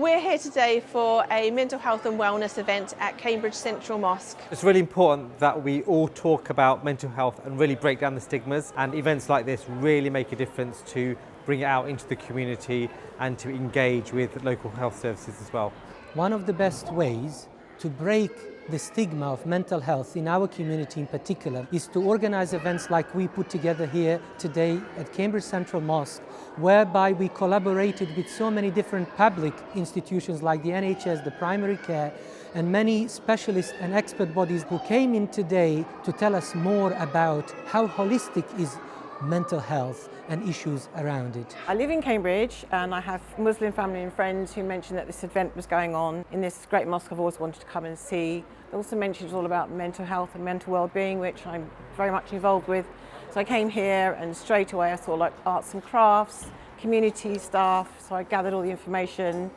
We're here today for a mental health and wellness event at Cambridge Central Mosque. It's really important that we all talk about mental health and really break down the stigmas, and events like this really make a difference to bring it out into the community and to engage with local health services as well. One of the best ways to break the stigma of mental health in our community in particular is to organize events like we put together here today at Cambridge Central Mosque, whereby we collaborated with so many different public institutions like the NHS, the primary care, and many specialist and expert bodies who came in today to tell us more about how holistic is mental health and issues around it. I live in Cambridge and I have Muslim family and friends who mentioned that this event was going on in this great mosque I've always wanted to come and see. They also mentioned it was all about mental health and mental well-being, which I'm very much involved with. So I came here and straight away I saw like arts and crafts, community staff, so I gathered all the information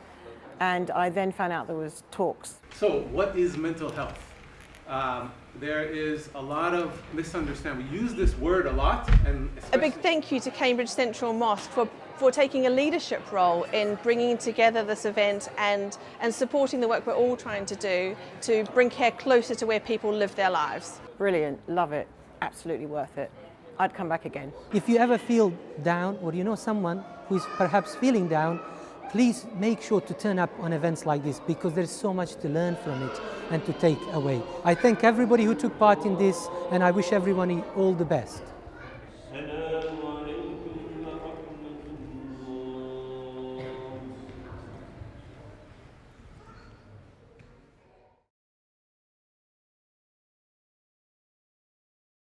and I then found out there was talks. So what is mental health? There is a lot of misunderstanding. We use this word a lot. And A big thank you to Cambridge Central Mosque for taking a leadership role in bringing together this event and supporting the work we're all trying to do to bring care closer to where people live their lives. Brilliant, love it, absolutely worth it. I'd come back again. If you ever feel down or you know someone who is perhaps feeling down, please make sure to turn up on events like this because there's so much to learn from it and to take away. I thank everybody who took part in this and I wish everyone all the best.